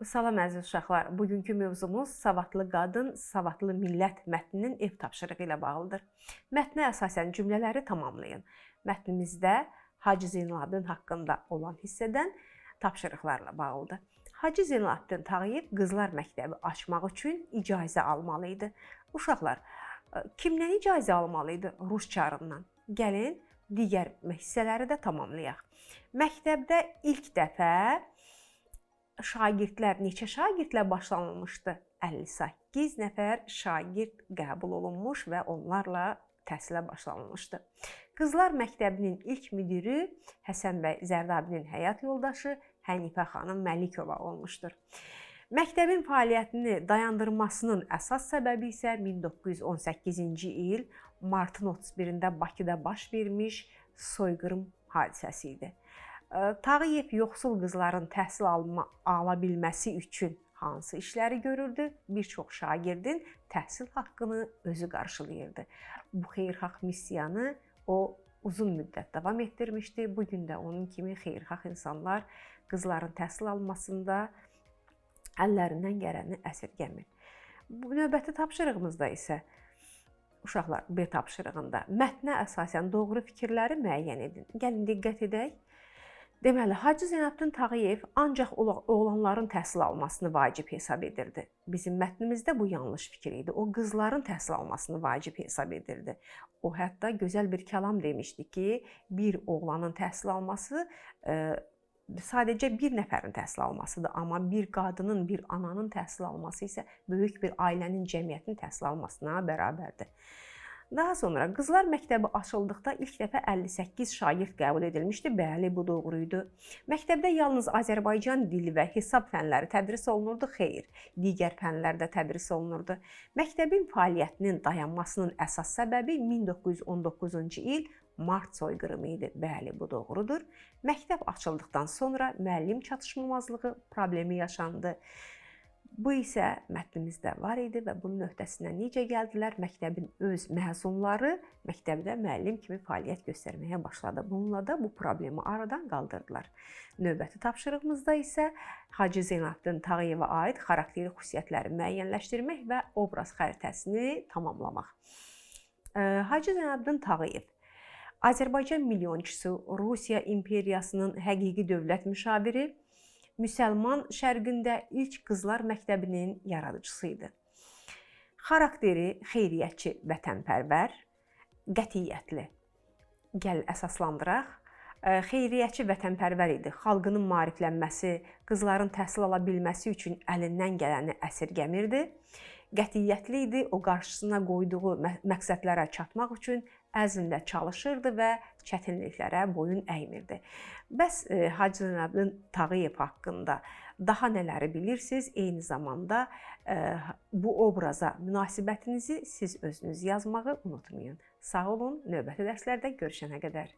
Salam əziz uşaqlar. Bugünkü mövzumuz savadlı qadın, savadlı millət mətninin ev tapşırığı ilə bağlıdır. Mətnə əsasən cümlələri tamamlayın. Mətnimizdə Hacı Zeynalabdin haqqında olan hissədən tapşırıqlarla bağlıdır. Hacı Zeynalabdin Tağıyev qızlar məktəbi açmaq üçün icazə almalı idi. Uşaqlar, kimdən icazə almalı idi? Rus çarından. Gəlin digər hissələri də tamamlayaq. Məktəbdə ilk dəfə neçə şagirdlər başlanılmışdı? 58 nəfər şagird qəbul olunmuş və onlarla təhsilə başlanılmışdı. Qızlar məktəbinin ilk müdiri Həsən bəy Zərdabinin həyat yoldaşı Hənifə xanım Məlikova olmuşdur. Məktəbin fəaliyyətini dayandırmasının əsas səbəbi isə 1918-ci il martın 31-də Bakıda baş vermiş soyqırım hadisəsi idi. Tağıyev yoxsul qızların təhsil ala bilməsi üçün hansı işləri görürdü? Bir çox şagirdin təhsil haqqını özü qarşılayırdı. Bu xeyirxah missiyanı o uzun müddət davam etdirmişdi. Bugün də onun kimi xeyirxah insanlar qızların təhsil almasında əllərindən gələni əsirgəmir. Bu növbəti tapşırığımızda isə uşaqlar B tapşırığında mətnə əsasən doğru fikirləri müəyyən edin. Gəlin diqqət edək. Deməli, Hacı Zeynalabdin Tağıyev ancaq oğlanların təhsil almasını vacib hesab edirdi. Bizim mətnimizdə bu yanlış fikir idi. O, qızların təhsil almasını vacib hesab edirdi. O, hətta gözəl bir kəlam demişdi ki, bir oğlanın təhsil alması sadəcə bir nəfərin təhsil almasıdır. Amma bir qadının, bir ananın təhsil alması isə böyük bir ailənin, cəmiyyətin təhsil almasına bərabərdir. Daha sonra qızlar məktəbi açıldıqda ilk dəfə 58 şagird qəbul edilmişdi. Bəli, bu doğruydu. Məktəbdə yalnız Azərbaycan dili və hesab fənləri tədris olunurdu. Xeyr, digər fənlər də tədris olunurdu. Məktəbin fəaliyyətinin dayanmasının əsas səbəbi 1919-cu il mart soyqırımı idi. Bəli, bu doğrudur. Məktəb açıldıqdan sonra müəllim çatışmamazlığı problemi yaşandı. Bu isə mətnimizdə var idi və bunun öhdəsindən necə gəldilər? Məktəbin öz məzunları məktəbdə müəllim kimi fəaliyyət göstərməyə başladı. Bununla da bu problemi aradan qaldırdılar. Növbəti tapşırığımızda isə Hacı Zeynalabdin Tağıyeva aid xarakteri xüsusiyyətləri müəyyənləşdirmək və obraz xəritəsini tamamlamaq. Hacı Zeynalabdin Tağıyev Azərbaycan milyonçusu, Rusiya imperiyasının həqiqi dövlət müşaviri, Müsəlman şərqində ilk qızlar məktəbinin yaradıcısı idi. Xarakteri xeyriyyətçi, vətənpərvər, qətiyyətli. Gəl əsaslandıraq. Xeyriyyətçi, vətənpərvər idi. Xalqının maariflənməsi, qızların təhsil ala bilməsi üçün əlindən gələni əsirgəmirdi. Qətiyyətli idi. O qarşısına qoyduğu məqsədlərə çatmaq üçün əzmlə çalışırdı və çətinliklərə boyun əymirdi. Bəs Hacı Zeynalabdin Tağıyev haqqında daha nələri bilirsiniz? Eyni zamanda bu obraza münasibətinizi siz özünüz yazmağı unutmayın. Sağ olun, növbəti dərslərdə görüşənə qədər.